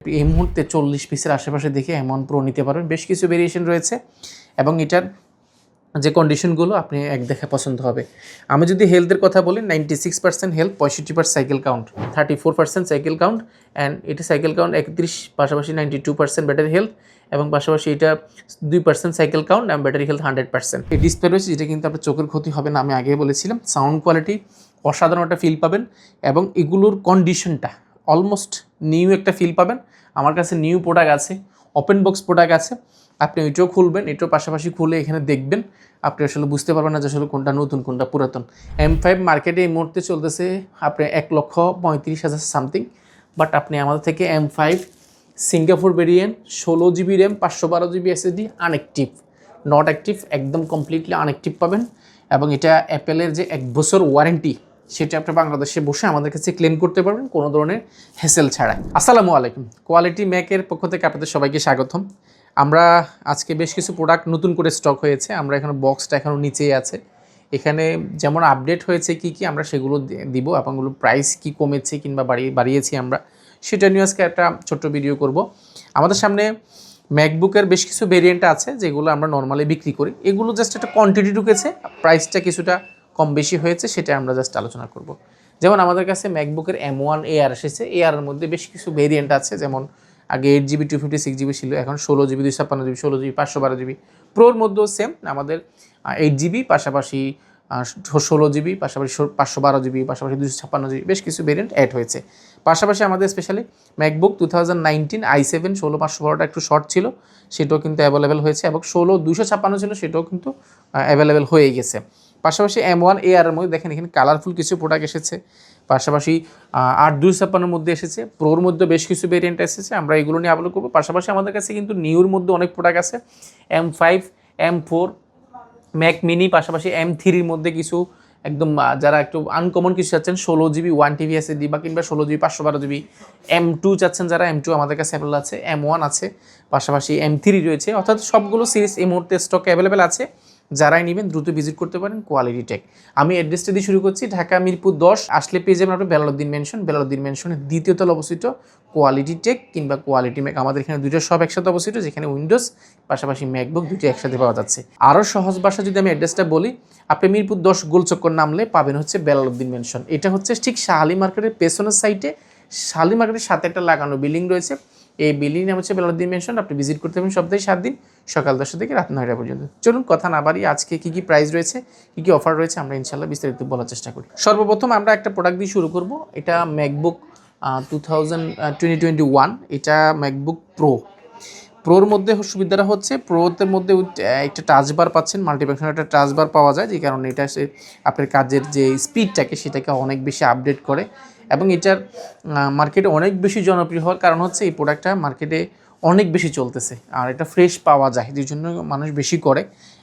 এই মুহূর্তে 40 পিসের আশেপাশে দেখে M1 Pro নিতে পারবেন। বেশ কিছু ভেরিয়েশন রয়েছে এবং এটার যে কন্ডিশনগুলো আপনি এক দেখে পছন্দ হবে। আমি যদি হেলথের কথা বলি 96% health, 65% cycle count, 34% cycle count and এটা সাইকেল কাউন্ট 31, পাশাপাশি 92% ব্যাটারি হেলথ এবং পাশাপাশি এটা 2% সাইকেল কাউন্ট এবং ব্যাটারি হেলথ 100%। এই ডিসপ্লে রয়েছে যেটা কিন্তু আপনার চোখের ক্ষতি হবে না, আমি আগেই বলেছিলাম। সাউন্ড কোয়ালিটি অসাধারণ একটা ফিল পাবেন এবং এগুলোর কন্ডিশনটা অলমোস্ট নিউ একটা ফিল পাবেন। আমার কাছে নিউ প্রোডাক্ট আছে, ওপেন বক্স প্রোডাক্ট আছে, আপনি ওইটাও খুলবেন, এটাও পাশাপাশি খুলে এখানে দেখবেন, আপনি আসলে বুঝতে পারবেন না যে আসলে কোনটা নতুন কোনটা পুরাতন। M5 মার্কেটে এই মুহূর্তে চলতেছে আপনি 1,35,000 সামথিং, বাট আপনি আমাদের থেকে M5 Singapore variant 16 GB RAM 512 GB SSD unactive, not active, একদম কমপ্লিটলি আনঅ্যাক্টিভ পাবেন এবং এটা অ্যাপেলের যে 1 বছর ওয়ারেন্টি সেটা আপনি বাংলাদেশে বসে আমাদের কাছে ক্লেম করতে পারবেন কোনো ধরনের হ্যাসেল ছাড়াই। আসসালামু আলাইকুম, কোয়ালিটি ম্যাকের পক্ষ থেকে আপনাদের সবাইকে স্বাগতম। আমরা আজকে বেশ কিছু প্রোডাক্ট নতুন করে স্টক হয়েছে, আমরা এখানে বক্সটা এখনও নিচেই আছে। এখানে যেমন আপডেট হয়েছে কি আমরা সেগুলো দিব এবং ওগুলো প্রাইস কি কমেছে কিংবা বাড়িয়েছি আমরা সেটা নিয়ে আজকে একটা ছোট্ট ভিডিও করব। আমাদের সামনে ম্যাকবুকের বেশ কিছু ভেরিয়েন্ট আছে যেগুলো আমরা নর্মালি বিক্রি করি, এগুলো জাস্ট একটা কোয়ান্টিটি ঢুকেছে, প্রাইসটা কিছুটা কম বেশি হয়েছে, সেটা আমরা জাস্ট আলোচনা করব। যেমন আমাদের কাছে ম্যাকবুকের M1 Air এসেছে, এয়ারের মধ্যে বেশ কিছু ভেরিয়েন্ট আছে, যেমন আগে 8GB 256GB ছিল, এখন 16GB 256GB 16GB 512GB। প্রোর মধ্যেও সেম, আমাদের 8GB পাশাপাশি 16GB পাশাপাশি 512GB পাশাপাশি 256GB বেশ কিছু ভেরিয়েন্ট অ্যাড হয়েছে। পাশাপাশি আমাদের স্পেশালি ম্যাকবুক 2019 i7 16512টা একটু শর্ট ছিল, সেটাও কিন্তু অ্যাভেলেবেল হয়েছে এবং 16256 ছিল, সেটাও কিন্তু অ্যাভেলেবেল হয়ে গেছে। পাশাপাশি M1 Air এর মধ্যে দেখেন এখানে কালারফুল কিছু প্রোডাক্ট এসেছে, পাশাপাশি 8256 মধ্যে এসেছে, প্রোর মধ্যে বেশ কিছু ভেরিয়েন্ট এসেছে, আমরা এগুলো নিয়ে আলোচনা করবো। পাশাপাশি আমাদের কাছে কিন্তু নিউর মধ্যে অনেক প্রোডাক্ট আছে, M5, M4, ম্যাক মিনি, পাশাপাশি M3-র মধ্যে কিছু একদম যারা একটু আনকমন কিছু চাচ্ছেন 16GB 1TB SSD বা কিংবা 16GB 512GB, M2 চাচ্ছেন যারা, M2 আমাদের কাছে অ্যাভেলেবল আছে, M1 আছে, পাশাপাশি M3 রয়েছে, অর্থাৎ সবগুলো সিরিজ এই মুহূর্তে স্টকে অ্যাভেলেবেল আছে। যারাই নেবেন দ্রুত ভিজিট করতে পারেন কোয়ালিটি টেক। আমি অ্যাড্রেসটা দিয়ে শুরু করছি, ঢাকা মিরপুর 10 আসলে পেয়ে যাবেন আপনার বেলালউদ্দিন মেনশন, বেলালউদ্দিন মেনশনের দ্বিতীয় তলা অবস্থিত কোয়ালিটি টেক কিংবা কোয়ালিটি ম্যাক। আমাদের এখানে দুইটা সব একসাথে অবস্থিত, যেখানে উইন্ডোজ পাশাপাশি ম্যাকবুক দুইটা একসাথে পাওয়া যাচ্ছে। আরও সহজ ভাষা যদি আমি অ্যাড্রেসটা বলি, আপনি মিরপুর 10 গোলচক্কর নামলে পাবেন হচ্ছে বেলালউদ্দিন মেনশন। এটা হচ্ছে ঠিক শাহালি মার্কেটের পেছনের সাইডে, শাহালি মার্কেটের সাথে একটা লাগানো বিল্ডিং রয়েছে, এই বিল্ডিং নাম হচ্ছে বেলালউদ্দিন মেনশন। আপনি ভিজিট করতে পারবেন সপ্তাহে 7 দিন, সকাল 10টা থেকে রাত 9টা পর্যন্ত। চলুন কথা না বাড়িয়ে আজকে কী প্রাইস রয়েছে, কী অফার রয়েছে আমরা ইনশাল্লাহ বিস্তারিত বলার চেষ্টা করি। সর্বপ্রথম আমরা একটা প্রোডাক্ট দিয়ে শুরু করব, এটা ম্যাকবুক 2021, এটা ম্যাকবুক প্রোর মধ্যে সুবিধাটা হচ্ছে প্রোতে মধ্যে একটা টাচবার পাচ্ছেন, মাল্টিফাংশনাল একটা টাচবার পাওয়া যায়, যে কারণে এটা আপনার কাজের যে স্পিডটাকে সেটাকে অনেক বেশি আপডেট করে এবং এটার মার্কেটে অনেক বেশি জনপ্রিয় হওয়ার কারণ হচ্ছে এই প্রোডাক্টটা মার্কেটে অনেক বেশি চলতেছে আর এটা ফ্রেশ পাওয়া যায়, যে জন্য মানুষ বেশি করে।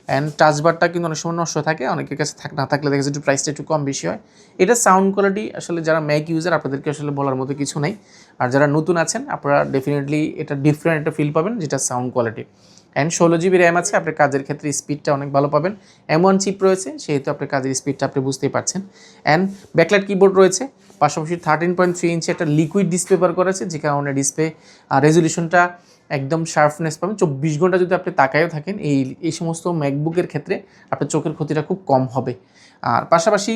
অ্যান্ড টাচবারটা কিন্তু অনেক সময় নষ্ট থাকে, অনেকের কাছে না থাকলে দেখা যায় একটু প্রাইসটা একটু কম বেশি হয়। এটা সাউন্ড কোয়ালিটি আসলে যারা ম্যাক ইউজার আপনাদেরকে আসলে বলার মতো কিছু নেই, আর যারা নতুন আছেন আপনারা ডেফিনেটলি এটা ডিফারেন্ট একটা ফিল পাবেন, যেটা sound quality. And 16GB RAM আছে, আপনার কাজের ক্ষেত্রে স্পিডটা অনেক ভালো পাবেন। M1 চিপ রয়েছে, সেহেতু আপনার কাজের স্পিডটা আপনি বুঝতেই পারছেন। অ্যান্ড ব্যাকলাইট কিবোর্ড রয়েছে, পাশাপাশি 13.3 ইঞ্চি একটা লিকুইড ডিসপ্লে ব্যবহার করা আছে, যে কারণে ডিসপ্লে রেজলিউশনটা একদম শার্পনেস পাবেন। 24 ঘন্টা যদি আপনি তাকায়ও থাকেন এই সমস্ত ম্যাকবুকের ক্ষেত্রে আপনার চোখের ক্ষতিটা খুব কম হবে। আর পাশাপাশি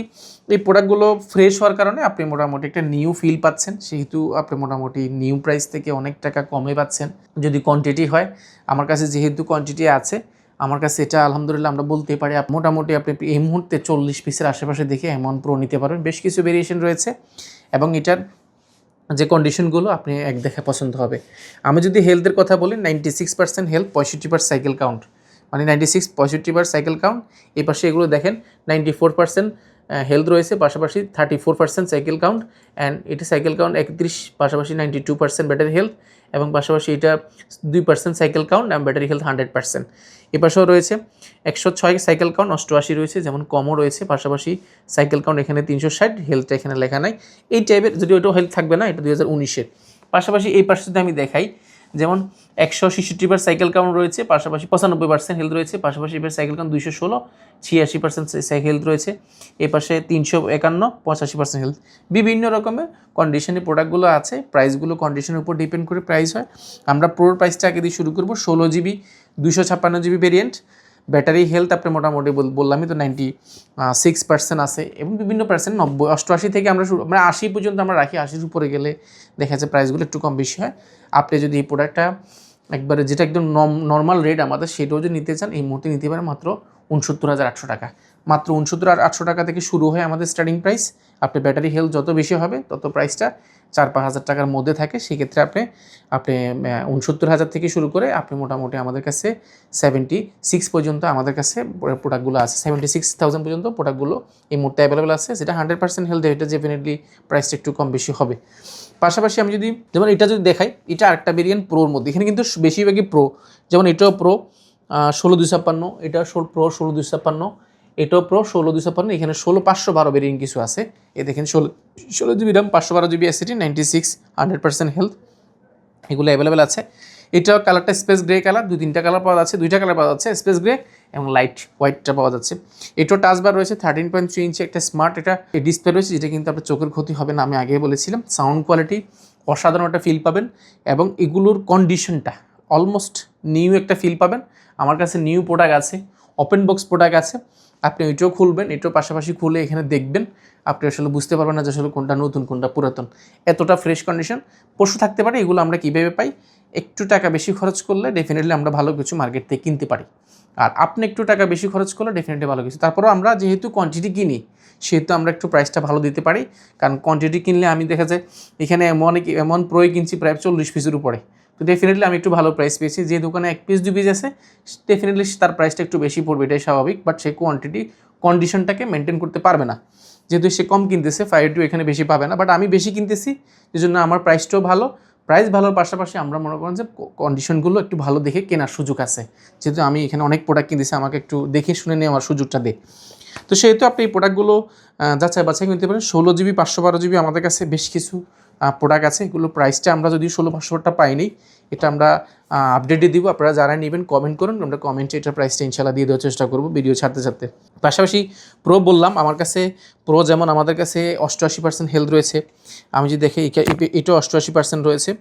এই প্রোডাক্টগুলো ফ্রেশ হওয়ার কারণে আপনি মোটামুটি একটা নিউ ফিল পাচ্ছেন, সেহেতু আপনি মোটামুটি নিউ প্রাইস থেকে অনেক টাকা কমে পাচ্ছেন যদি কোয়ান্টিটি হয়। আমার কাছে যেহেতু কোয়ান্টিটি আছে, আমার কাছে এটা আলহামদুলিল্লাহ আমরা বলতে পারি মোটামুটি আপনি এই মুহূর্তে 40 পিসের আশেপাশে দেখে M1 Pro নিতে পারবেন। বেশ কিছু ভেরিয়েশন রয়েছে এবং এটার যে কন্ডিশনগুলো আপনি এক দেখে পছন্দ হবে। আমি যদি হেলথের কথা বলি 96% হেলথ, 65% সাইকেল কাউন্ট, মানে 65 সাইকেল কাউন্ট। এই পাশে এগুলো দেখেন 94% হেলথ রয়েছে, পাশাপাশি 34% সাইকেল কাউন্ট অ্যান্ড এটি সাইকেল কাউন্ট 31, পাশাপাশি 92% ব্যাটারি হেলথ এবং পাশাপাশি এটা 2% সাইকেল কাউন্ট এবং ব্যাটারি হেলথ 100%। এ পাশেও রয়েছে 106 সাইকেল কাউন্ট, 88 রয়েছে, যেমন কমও রয়েছে, পাশাপাশি সাইকেল কাউন্ট এখানে 360, হেলথটা এখানে লেখা নাই। এই টাইপের যদি ওইটাও হেলথ থাকবে না, এটা 2019-এর। পাশাপাশি এই পাশে যদি আমি দেখাই, যেমন 166 সাইকেল কাউন্ট রয়েছে, পাশাপাশি 95% হেলথ রয়েছে, পাশাপাশি এবার সাইকেল কাউন্ট 216, 86% হেলথ রয়েছে, এ পাশে 351, 85% হেলথ। বিভিন্ন রকমের কন্ডিশনের প্রোডাক্টগুলো আছে, প্রাইসগুলো কন্ডিশনের উপর ডিপেন্ড করে প্রাইস হয়। আমরা প্রোর প্রাইসটা আগে দিয়ে শুরু করবো। 16GB 256GB variant, battery health আপনি মোটামুটি বললামই তো 96% আছে, এবং বিভিন্ন পার্সেন্ট 90, 88 থেকে আমরা 80 পর্যন্ত আমরা রাখি। 80-র উপরে গেলে দেখা যাচ্ছে প্রাইসগুলো একটু কম বেশি হয়। আপনি যদি এই প্রোডাক্টটা একবারে যেটা একদম নর্মাল রেট আমাদের, সেটাও যদি নিতে চান এই মুহূর্তে নিতে পারেন মাত্র 69,800 টাকা। মাত্র 69,800 টাকা থেকে শুরু হয় আমাদের স্টার্টিং প্রাইস। আপনি ব্যাটারি হেলথ যত বেশি হবে তত প্রাইসটা 4-5 হাজার টাকার মধ্যে থাকে। সেক্ষেত্রে আপনি 69,000 থেকে শুরু করে আপনি মোটামুটি আমাদের কাছে 76 পর্যন্ত আমাদের কাছে প্রোডাক্টগুলো আছে। 76,000 পর্যন্ত প্রোডাক্টগুলো এই মুহূর্তে অ্যাভেলেবেল আছে, যেটা 100% হেলথ। এটা ডেফিনেটলি প্রাইসটা একটু কম বেশি হবে। পাশাপাশি আমি যদি যেমন এটা যদি দেখাই, এটা আরেকটা ভেরিয়েন্ট প্রোর মধ্যে, এখানে কিন্তু বেশিরভাগই প্রো। যেমন এটাও প্রো 16,256, এটা প্রো 16,256, এটাও প্রো 16,256, এখানে 16,512 ভেরিয়েন্ট কিছু আছে। এ দেখেন 16GB RAM, 512GB SSD, 96 100% health, এগুলো অ্যাভেলেবেল আছে। এটাও কালারটা স্পেস গ্রে কালার, 2-3টা কালার পাওয়া যাচ্ছে, 2টা কালার পাওয়া যাচ্ছে, স্পেস গ্রে এবং লাইট হোয়াইটটা পাওয়া যাচ্ছে। এটাও টাচ বার রয়েছে, 13.3 ইঞ্চি একটা স্মার্ট এটা ডিসপ্লে রয়েছে, যেটা কিন্তু আপনার চোখের ক্ষতি হবে না, আমি আগে বলেছিলাম। সাউন্ড কোয়ালিটি অসাধারণ একটা ফিল পাবেন, এবং এগুলোর কন্ডিশনটা অলমোস্ট নিউ একটা ফিল পাবেন। আমার কাছে নিউ প্রোডাক্ট আছে, ওপেন বক্স প্রোডাক্ট আছে, আপনি ওইটাও খুলবেন, এটাও পাশাপাশি খুলে এখানে দেখবেন, আপনি আসলে বুঝতে পারবেন না যে আসলে কোনটা নতুন কোনটা পুরাতন। এতটা ফ্রেশ কন্ডিশন পশু থাকতে পারে। এগুলো আমরা কীভাবে পাই? একটু টাকা বেশি খরচ করলে ডেফিনেটলি আমরা ভালো কিছু মার্কেট থেকে কিনতে পারি, আর আপনি একটু টাকা বেশি খরচ করলে ডেফিনেটলি ভালো কিছু। তারপরেও আমরা যেহেতু কোয়ান্টিটি কিনি, সেহেতু আমরা একটু প্রাইসটা ভালো দিতে পারি, কারণ কোয়ান্টিটি কিনলে আমি দেখা যায় এখানে এমন প্রোই কিনছি প্রায় 40 পিসের উপরে, তো ডেফিনেটলি আমি একটু ভালো প্রাইস পেয়েছি। যে দোকানে 1 পিস 2 পিস আছে, ডেফিনেটলি তার প্রাইসটা একটু বেশি পড়বে, এটাই স্বাভাবিক। বাট সেই কোয়ান্টিটি কন্ডিশনটাকে মেনটেন করতে পারবে না, যেহেতু সে কম কিনতেছে, 5 এখানে বেশি পাবে না। বাট আমি বেশি কিনতেছি, এই জন্য আমার প্রাইসটাও ভালো। প্রাইস ভালোর পাশাপাশি আমরা মনে করেন যে কন্ডিশনগুলো একটু ভালো দেখে কেনার সুযোগ আছে, যেহেতু আমি এখানে অনেক প্রোডাক্ট কিনতেছি, আমাকে একটু দেখে শুনে নিয়ে আমার সুযোগটা দে। তো সেহেতু আপনি এই প্রোডাক্টগুলো যাচাই বাছাই কিনতে পারেন। 16GB 512GB আমাদের কাছে বেশ কিছু প্রোডাক্ট আছে, এগুলো প্রাইসটা আমরা যদি 16,500টা পাইনি, এটা আমরা আপডেটে দিব। আপনারা যারা নেবেন কমেন্ট করুন, আমরা কমেন্টে এটার প্রাইসটা ইনশাল্লাহ দিয়ে দেওয়ার চেষ্টা করবো ভিডিও ছাড়তে ছাড়তে। পাশাপাশি প্রো বললাম, আমার কাছে প্রো যেমন আমাদের কাছে 88% হেলথ রয়েছে। আমি যদি দেখি এটাও 88% রয়েছে,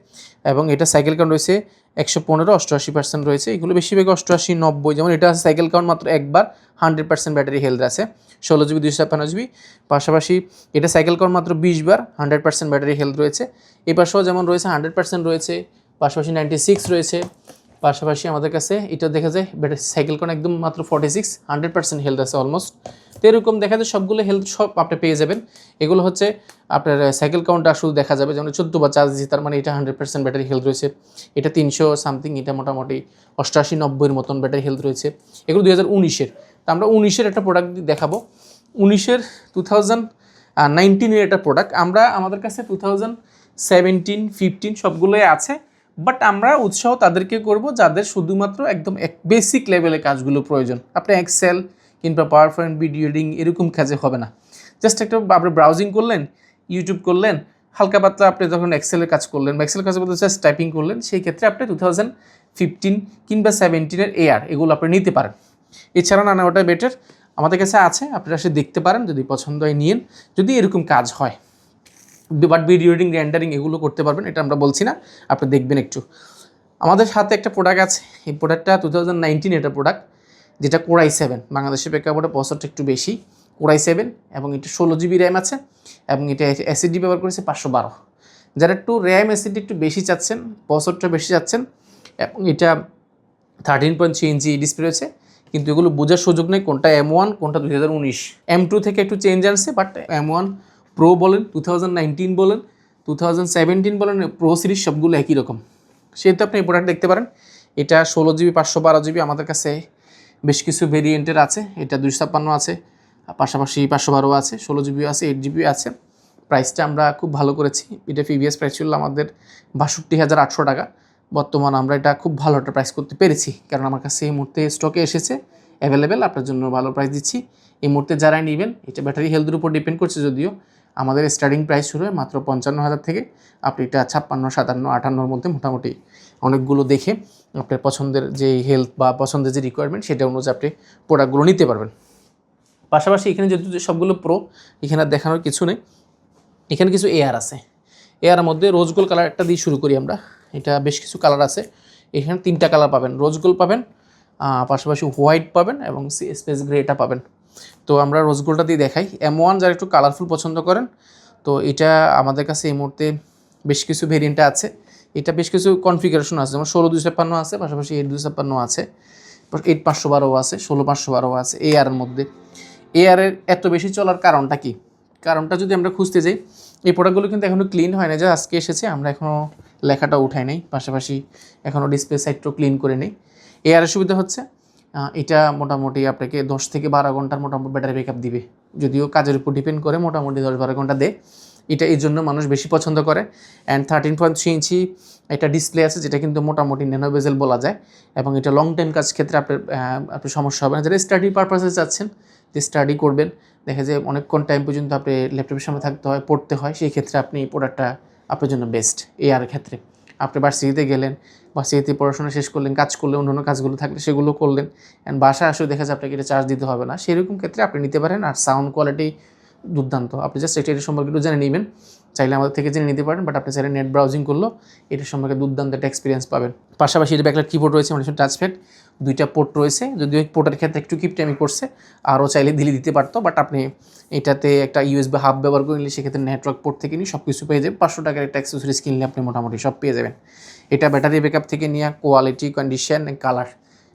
এবং এটা সাইকেল কাউন্ট রয়েছে 115, 88% রয়েছে। এগুলো বেশিরভাগ 88, 90, যেমন এটা আছে সাইকেল কাউন্ট মাত্র একবার, 100% ব্যাটারি হেলথ আছে, 16GB 256GB। পাশাপাশি এটা সাইকেল কাউন্ট মাত্র 20 বার, 100% ব্যাটারি হেলথ রয়েছে। এই পাশেও যেমন রয়েছে 100% রয়েছে, পাশাপাশি 96 রয়েছে। পাশাপাশি আমাদের কাছে এটা দেখা যায় ব্যাটারি সাইকেল কাউন্ট একদম মাত্র 46, 100% হেলথ আছে অলমোস্ট। তো এরকম দেখা যায় সবগুলো হেলথ সব আপনি পেয়ে যাবেন। এগুলো হচ্ছে আপনার সাইকেল কাউন্টটা শুধু দেখা যাবে, যেমন 14 বার চার্জ দিচ্ছি, তার মানে এটা 100% ব্যাটারি হেলথ রয়েছে। এটা 300 সামথিং, এটা মোটামুটি 88-90 মতন ব্যাটারি হেলথ রয়েছে। এগুলো 2019-এর। তো আমরা 19-এর একটা প্রোডাক্ট দেখাবো, 19-এর 2019-এর একটা প্রোডাক্ট। আমরা আমাদের কাছে 2017, 15 সবগুলোই আছে, বাট আমরা উৎসাহ তাদেরকে করব যাদের শুধুমাত্র একদম বেসিক লেভেলের কাজগুলো প্রয়োজন। আপনি এক্সেল কিংবা পাওয়ার পয়েন্ট, ভিডিও এডিটিং এরকম কাজে হবে না, জাস্ট একটা আপনি ব্রাউজিং করলেন, ইউটিউব করলেন, হালকা পাতলা আপনি যখন এক্সেলের কাজ করলেন বা এক্সেল কাজ বলতে জাস্ট টাইপিং করলেন, সেই ক্ষেত্রে আপনি 2015 কিংবা 17-এর এআর এগুলো আপনি নিতে পারেন। এছাড়া না ওটা বেটার আমাদের কাছে আছে, আপনারা এসে দেখতে পারেন, যদি পছন্দ হয় নিন, যদি এরকম কাজ হয়। বাট ভিডিও এডিটিং, রেন্ডারিং এগুলো করতে পারবেন, এটা আমরা বলছি না, আপনি দেখবেন একটু। আমাদের সাথে একটা প্রোডাক্ট আছে, এই প্রোডাক্টটা 2019 এটা প্রোডাক্ট, যেটা Core i7, বাংলাদেশের প্রেক্ষাপটে প্রসেসরটা একটু বেশি, Core i7, এবং এটা 16GB র্যাম আছে, এবং এটা এসএসডি ব্যবহার করেছে 512। যারা একটু র্যাম এসএসডি একটু বেশি চাচ্ছেন, প্রসেসরটা বেশি চাচ্ছেন, এবং এটা 13.3 ইঞ্চি ডিসপ্লে রয়েছে, কিন্তু এগুলো বোঝার সুযোগ নেই কোনটা M1 কোনটা 2019। M2 থেকে একটু চেঞ্জ আনছে, বাট M1 প্রো বলেন, 2019 বলেন, 2017 বলেন, প্রো সিরিজ সবগুলো একই রকম। সেহেতু আপনি এই প্রোডাক্ট দেখতে পারেন। এটা 16GB 512GB আমাদের কাছে বেশ কিছু ভেরিয়েন্টের আছে, এটা 256 আছে, পাশাপাশি 512 আছে, 16GB আছে, 8GB আছে। প্রাইসটা আমরা খুব ভালো করেছি, এটা প্রিভিয়াস প্রাইস ছিল আমাদের 62,800 টাকা, বর্তমান আমরা এটা খুব ভালো একটা প্রাইস করতে পেরেছি, কারণ আমার কাছে এই মুহূর্তে স্টকে এসেছে, অ্যাভেলেবেল, আপনার জন্য ভালো প্রাইস দিচ্ছি এই মুহূর্তে। যারা নেবেন, এটা ব্যাটারি হেলথের উপর ডিপেন্ড করছে, যদিও আমাদের স্টার্টিং প্রাইস শুরু হয় মাত্র 55,000 থেকে। আপনি এটা 56, 57, 58-র মধ্যে মোটামুটি অনেকগুলো দেখে আপনার পছন্দের যে হেলথ বা পছন্দের যে রিকোয়ারমেন্ট সেটা অনুযায়ী আপনি প্রোডাক্টগুলো নিতে পারবেন। পাশাপাশি এখানে যেহেতু সবগুলো প্রো, এখানে আর দেখানোর কিছু নেই। এখানে কিছু এয়ার আছে, এয়ারের মধ্যে রোজ গোল্ড কালার একটা দিয়ে শুরু করি আমরা। এটা বেশ কিছু কালার আছে, এখানে 3টা কালার পাবেন, রোজ গোল্ড পাবেন, পাশাপাশি হোয়াইট পাবেন এবং স্পেস গ্রেটা পাবেন। তো আমরা রোজ গোল্ডটা দিয়ে দেখাই। M1 যারা একটু কালারফুল পছন্দ করেন, তো এটা আমাদের কাছে এই মুহূর্তে বেশ কিছু ভেরিয়েন্টে আছে। এটা বেশ কিছু কনফিগারেশন আছে, যেমন 16-256 আছে, পাশাপাশি 8-256 আছে, 8-512 আছে, 16-512 আছে। এয়ারের মধ্যে এয়ারের এত বেশি চলার কারণটা কি? কারণটা যদি আমরা খুঁজতে যাই, এই প্রোডাক্টগুলো কিন্তু এখনও ক্লিন হয় না, যে আজকে এসেছে, আমরা এখনও লেখাটা উঠাই নাই, পাশাপাশি এখনও ডিসপ্লে সাইডটাও ক্লিন করে নেই। এয়ারের সুবিধা হচ্ছে এটা মোটামুটি আপনাকে 10 থেকে 12 ঘন্টার মোটামুটি ব্যাটারি ব্যাকআপ দিবে, যদিও কাজের উপর ডিপেন্ড করে, মোটামুটি 10-12 ঘন্টা দেয়। এটা এই জন্য মানুষ বেশি পছন্দ করে। অ্যান্ড 13.3 ইঞ্চি এটা ডিসপ্লে আছে, যেটা কিন্তু মোটামুটি ন্যানো বেজেল বলা যায়, এবং এটা লং টাইম কাজ ক্ষেত্রে আপনার সমস্যা হবে না। যারা স্টাডি পারপাসে যাচ্ছেন, যে স্টাডি করবেন, দেখা যায় অনেকক্ষণ টাইম পর্যন্ত আপনি ল্যাপটপের সামনে থাকতে হয়, পড়তে হয়, সেই ক্ষেত্রে আপনি এই প্রোডাক্টটা আপনার জন্য বেস্ট। এআর ক্ষেত্রে আপনি ভার্সিটিতে গেলেন, ভার্সিটিতে পড়াশোনা শেষ করলেন, কাজ করলেন, অন্যান্য কাজগুলো থাকলে সেগুলো করলেন, অ্যান্ড বাসায় আসলে দেখা যায় আপনাকে এটা চার্জ দিতে হবে না, সেরকম ক্ষেত্রে আপনি নিতে পারেন। আর সাউন্ড কোয়ালিটি দুর্দান্ত, আপনি জাস্ট এটার সম্পর্কে একটু জেনে নেবেন, চাইলে আমাদের থেকে জেনে নিতে পারেন, বাট আপনি চাইলে নেট ব্রাউজিং করলেও এটার সম্পর্কে দুর্দান্ত একটা এক্সপিরিয়েন্স পাবেন। পাশাপাশি এটা ব্যাকলাইট কিবোর্ড রয়েছে, মানে টাচপ্যাড, 2টা পোর্ট রয়েছে, যদিও এই পোর্টের ক্ষেত্রে একটু কিপটামি করছে, আরও চাইলে দিতে পারতো, বাট আপনি এটাতে একটা USB হাব ব্যবহার করে নিলে সেক্ষেত্রে নেটওয়ার্ক পোর্ট থেকে নিয়ে সব কিছু পেয়ে যাবেন। 500 টাকার একটা অ্যাক্সেসরিজ কিনলে আপনি মোটামুটি সব পেয়ে যাবেন। এটা ব্যাটারি ব্যাকআপ থেকে নিয়ে কোয়ালিটি, কন্ডিশন, কালার,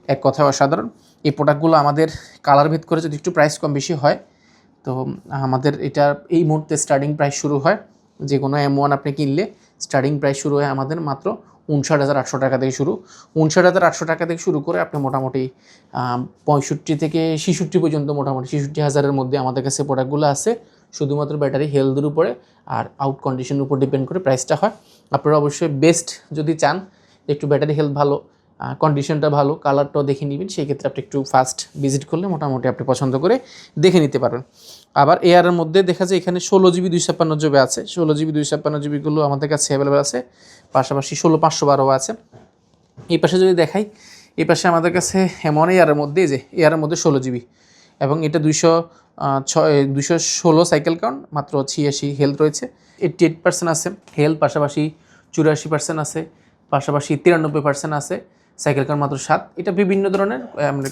এক কথায় অসাধারণ। এই প্রোডাক্টগুলো আমাদের কালার ভেদ করে যদি একটু প্রাইস কম বেশি হয়, তো আমাদের এটা এই মুহূর্তে স্টার্টিং প্রাইস শুরু হয়, যে কোনো M1 আপনি কিনলে স্টার্টিং প্রাইস শুরু হয় আমাদের মাত্র 59,800 টাকা থেকে শুরু। 59,800 টাকা থেকে শুরু করে আপনি মোটামুটি 65 থেকে 66 পর্যন্ত, মোটামুটি 66,000-এর মধ্যে আমাদের কাছে প্রোডাক্টগুলো আছে। শুধুমাত্র ব্যাটারি হেলথের উপরে আর আউট কন্ডিশনের উপর ডিপেন্ড করে প্রাইসটা হয়। আপনারা অবশ্যই বেস্ট যদি চান, একটু ব্যাটারি হেলথ ভালো, কন্ডিশনটা ভালো, কালারটাও দেখে নেবেন, সেই ক্ষেত্রে আপনি একটু ফাস্ট ভিজিট করলে মোটামুটি আপনি পছন্দ করে দেখে নিতে পারবেন। আবার এআরের মধ্যে দেখা যায় এখানে 16GB 256GB আছে, 16GB 256GBগুলো আমাদের কাছে অ্যাভেলেবেল আছে, পাশাপাশি 16-512 আছে। এই পাশে যদি দেখাই, এই পাশে আমাদের কাছে এমন এআরের মধ্যে, যে এআরের মধ্যে 16GB, এবং এটা 216 সাইকেল কাউন্ট, মাত্র 86 হেলথ রয়েছে, 88% আছে হেলথ, পাশাপাশি 84% আছে, পাশাপাশি 93% আছে সাইকেল কাউন্ট, মাত্র 7। এটা বিভিন্ন ধরনের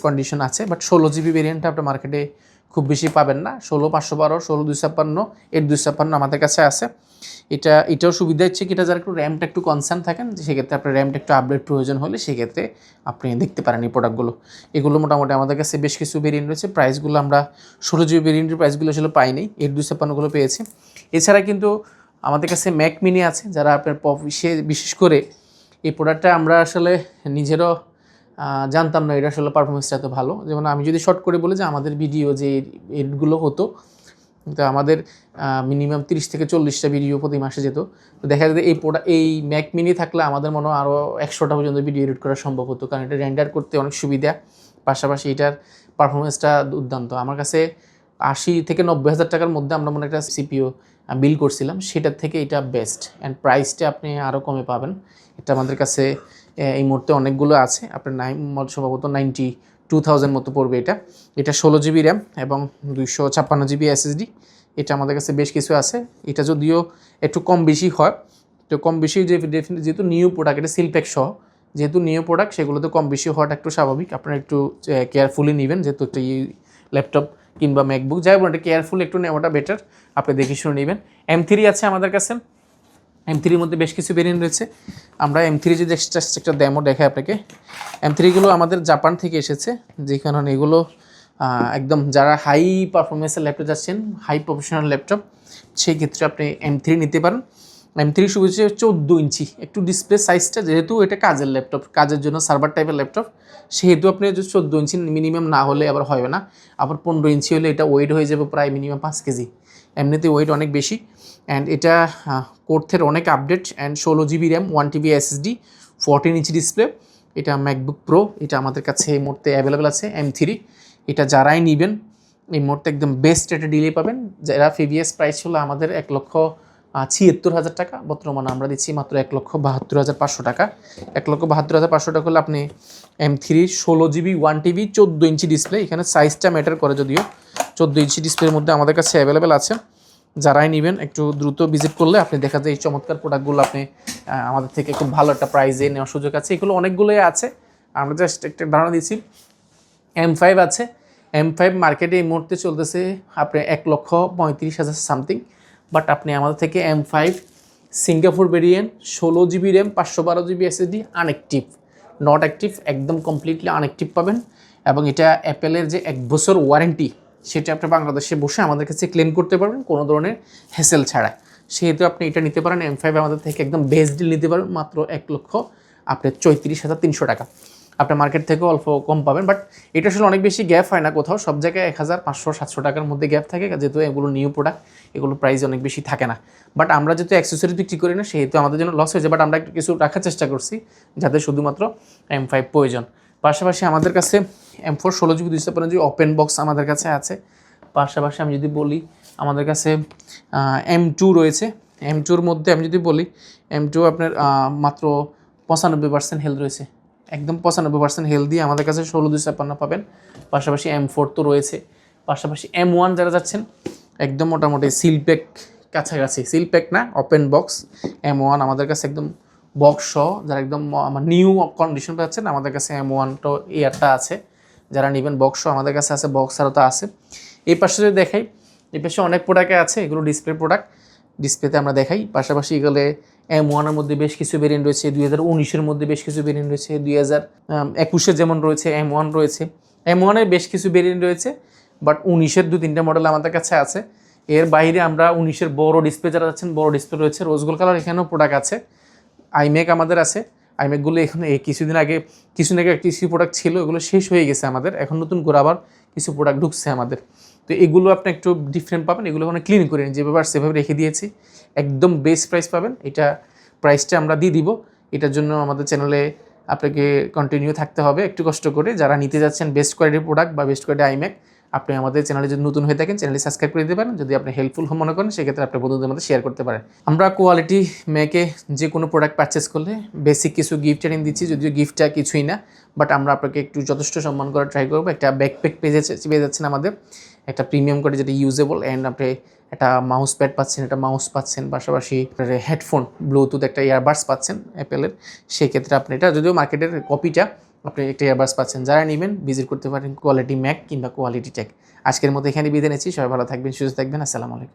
কন্ডিশন আছে, বাট 16GB ভেরিয়েন্টটা আপনার মার্কেটে খুব বেশি পাবেন না। 16-512, 16-256, 8-256 আমাদের কাছে আছে। এটাও সুবিধা হচ্ছে কি, এটা যারা একটু র্যামটা একটু কনসার্ন থাকেন, সেক্ষেত্রে আপনার র্যামটা একটু আপডেট প্রয়োজন হলে সেক্ষেত্রে আপনি দেখতে পারেন এই প্রোডাক্টগুলো। এগুলো মোটামুটি আমাদের কাছে বেশ কিছু ভেরিয়েন্ট রয়েছে। প্রাইসগুলো আমরা 16GB ভেরিয়েন্টের প্রাইসগুলো আসলে পাইনি, 8-256গুলো পেয়েছি। এছাড়া কিন্তু আমাদের কাছে ম্যাক মিনি আছে, যারা আপনার বিশেষ করে এই প্রোডাক্টটা আমরা আসলে নিজেরও জানতাম না এটা আসলে পারফরমেন্সটা এত ভালো। যেমন আমি যদি শর্ট করে বলি, যে আমাদের ভিডিও যে এডগুলো হতো, তো আমাদের মিনিমাম 30 থেকে 40টা ভিডিও প্রতি মাসে যেত। তো দেখা যায় এই ম্যাক মিনি থাকলে আমাদের মনে হয় আরও 100টা পর্যন্ত ভিডিও এডিট করা সম্ভব হতো, কারণ এটা রেন্ডার করতে অনেক সুবিধা, পাশাপাশি এটার পারফরমেন্সটা দুর্দান্ত। আমার কাছে 80 থেকে 90,000 টাকার মধ্যে আমরা মনে একটা CPU বিল করছিলাম, সেটার থেকে এটা বেস্ট, অ্যান্ড প্রাইসটা আপনি আরও কমে পাবেন। এটা আমাদের কাছে এই মুহূর্তে অনেকগুলো আছে, আপনার সম্ভবত 92,000 মতো পড়বে। এটা 16GB র্যাম এবং 256GB SSD। এটা আমাদের কাছে বেশ কিছু আছে। এটা যদিও একটু কম বেশি হয়, তো কম বেশি যেহেতু নিউ প্রোডাক্ট, এটা সিলপ্যাক সহ, যেহেতু নিউ প্রোডাক্ট, সেগুলোতে কম বেশি হওয়াটা একটু স্বাভাবিক। আপনারা একটু কেয়ারফুলি নেবেন, যেহেতু একটা ল্যাপটপ কিংবা ম্যাকবুক, যাই বলুন, এটা কেয়ারফুল একটু নেওয়াটা বেটার, আপনি দেখে শুনে নেবেন। M3 আছে আমাদের কাছে, M3-র মধ্যে বেশ কিছু ভেরিয়েন্ট রয়েছে। আমরা M3 যদি একটা ডেমো দেখাই আপনাকে, M3গুলো আমাদের জাপান থেকে এসেছে, যে কারণে এগুলো একদম যারা হাই পারফরমেন্সের ল্যাপটপ যাচ্ছেন, হাই প্রফেশনাল ল্যাপটপ, সেই ক্ষেত্রে আপনি M3 নিতে পারেন। M3 সুবিধা 14 ইঞ্চি একটু ডিসপ্লে সাইজটা, যেহেতু এটা কাজের ল্যাপটপ, কাজের জন্য সার্ভার টাইপের ল্যাপটপ, সেহেতু আপনি যদি 14 ইঞ্চি মিনিমাম না হলে আবার হবে না, আবার 15 ইঞ্চি হলে এটা ওয়েট হয়ে যাবে প্রায় মিনিমাম 5 কেজি, এমনিতে ওয়েট অনেক বেশি। অ্যান্ড এটা কোর্থের অনেক update, and 16GB RAM, 1TB SSD, 14 inch display. এটা ম্যাকবুক প্রো, এটা আমাদের কাছে এই মুহূর্তে অ্যাভেলেবেল আছে M3। এটা যারাই নেবেন এই মুহূর্তে একদম বেস্ট রেটে ডিলে পাবেন। যারা প্রিভিয়াস প্রাইস ছিল আমাদের 1,76,000 টাকা, বর্তমানে আমরা দিচ্ছি মাত্র 1,72,500 টাকা। 1,72,500 টাকা হলে আপনি M3 16GB 1TB 14 inch display, এখানে সাইজটা ম্যাটার করে যদিও, 14 ইঞ্চি ডিসপ্লের মধ্যে আমাদের কাছে অ্যাভেলেবেল আছে। যারাই নেবেন একটু দ্রুত ভিজিট করলে আপনি দেখা যায় এই চমৎকার প্রোডাক্টগুলো আপনি আমাদের থেকে খুব ভালো একটা প্রাইজে নেওয়ার সুযোগ আছে। এগুলো অনেকগুলোই আছে, আমরা জাস্ট একটা ধারণা দিচ্ছি। M5 আছে, M5 মার্কেটে এই মুহূর্তে চলতেছে আপনি 1,35,000 সামথিং, বাট আপনি আমাদের থেকে M5 Singapore variant 16GB RAM 512GB SSD unactive, not active, একদম কমপ্লিটলি আনঅ্যাক্টিভ পাবেন। এবং এটা অ্যাপেলের যে 1 বছর ওয়ারেন্টি সেটা আপনি বাংলাদেশে বসে আমাদের কাছে ক্লেম করতে পারবেন কোনো ধরনের হ্যাসেল ছাড়া। সেহেতু আপনি এটা নিতে পারেন, M5 আমাদের থেকে একদম বেস্ট ডিল নিতে পারেন মাত্র 1,34,300 টাকা। আপনার মার্কেট থেকেও অল্প কম পাবেন, বাট এটা আসলে অনেক বেশি গ্যাপ হয় না কোথাও, সব জায়গায় 1,500-700 টাকার মধ্যে গ্যাপ থাকে, যেহেতু এগুলো নিউ প্রোডাক্ট, এগুলো প্রাইস অনেক বেশি থাকে না। বাট আমরা যেহেতু অ্যাক্সেসরিজ বিক্রি করি না সেহেতু আমাদের জন্য লস হয়েছে, বাট আমরা একটু কিছু রাখার চেষ্টা করছি যাতে শুধুমাত্র M5 প্রয়োজন। পাশাপাশি আমাদের কাছে M4 16GB 256GB open box আমাদের কাছে আছে। পাশাপাশি আমি যদি বলি আমাদের কাছে M2 রয়েছে। M2-র মধ্যে আমি যদি বলি M2 আপনার মাত্র 95% হেলথ রয়েছে, একদম 95% হেলদি আমাদের কাছে 16,256 পাবেন। পাশাপাশি M4 তো রয়েছে, পাশাপাশি M1 যারা যাচ্ছেন একদম মোটামুটি সিল প্যাক কাছাকাছি, সিল প্যাক না ওপেন বক্স M1 আমাদের কাছে একদম বক্স সহ, যারা একদম আমার নিউ কন্ডিশন পাচ্ছেন আমাদের কাছে M1 তো ইয়ারটা আছে, যারা নেবেন বক্স সহ আমাদের কাছে আছে, বক্স আরও তো আছে। এই পাশে যদি দেখাই, এই পাশে অনেক প্রোডাক্টে আছে, এগুলো ডিসপ্লে প্রোডাক্ট, ডিসপ্লেতে আমরা দেখাই। পাশাপাশি এগুলো M1-এর মধ্যে বেশ কিছু ভেরিয়েন্ট রয়েছে, 2019-এর মধ্যে বেশ কিছু ভেরিয়েন্ট রয়েছে, 2021-এ যেমন রয়েছে M1 রয়েছে, M1-এর বেশ কিছু ভেরিয়েন্ট রয়েছে, বাট 19-এর 2-3টা মডেল আমাদের কাছে আছে। এর বাইরে আমরা 19-এর বড় ডিসপ্লে যারা যাচ্ছেন, বড় ডিসপ্লে রয়েছে, রোজ গোল্ড কালার, এখানেও প্রোডাক্ট আছে। আইম্যাক আমাদের আছে, আইম্যাকগুলো এখানে কিছুদিন আগে কিছু প্রোডাক্ট ছিল, এগুলো শেষ হয়ে গেছে আমাদের, এখন নতুন করে আবার কিছু প্রোডাক্ট ঢুকছে আমাদের। তো এগুলো আপনি একটু ডিফারেন্ট পাবেন, এগুলো ওখানে ক্লিন করে নিন, যেভাবে সেভাবে রেখে দিয়েছি, একদম বেস্ট প্রাইস পাবেন। এটা প্রাইসটা আমরা দিয়ে দিব, এটার জন্য আমাদের চ্যানেলে আপনাকে কন্টিনিউ থাকতে হবে একটু কষ্ট করে। যারা নিতে যাচ্ছেন বেস্ট কোয়ালিটির প্রোডাক্ট বা বেস্ট কোয়ালিটি আইম্যাক, আপনি আমাদের চ্যানেলে যদি নতুন হয়ে থাকেন চ্যানেলে সাবস্ক্রাইব করে দিতে পারেন। যদি আপনি হেল্পফুল মনে করেন সেক্ষেত্রে আপনি বন্ধুদের মধ্যে শেয়ার করতে পারেন। আমরা কোয়ালিটি ম্যাকে যে কোনো প্রোডাক্ট পারচেস করলে বেসিক কিছু গিফট এনে দিচ্ছি, যদিও গিফটটা কিছুই না, বাট আমরা আপনাকে একটু যথেষ্ট সম্মান করার ট্রাই করবো। একটা ব্যাকপ্যাক পেয়ে যাচ্ছেন আমাদের, একটা প্রিমিয়াম করে যেটা ইউজেবল, অ্যান্ড আপনি একটা মাউস প্যাড পাচ্ছেন, একটা মাউস পাচ্ছেন, পাশাপাশি হেডফোন ব্লুটুথ একটা ইয়ারবাডস পাচ্ছেন অ্যাপেলের। সেক্ষেত্রে আপনি এটা যদিও মার্কেটের কপিটা, আপনি একটা ইয়ারবাডস পাচ্ছেন। যারা নেবেন ভিজিট করতে পারেন কোয়ালিটি ম্যাক কিংবা কোয়ালিটি টেক। আজকের মতো এখানে বিদায় নিচ্ছি, সবাই ভালো থাকবেন, সুস্থ থাকবেন, আসসালামু আলাইকুম।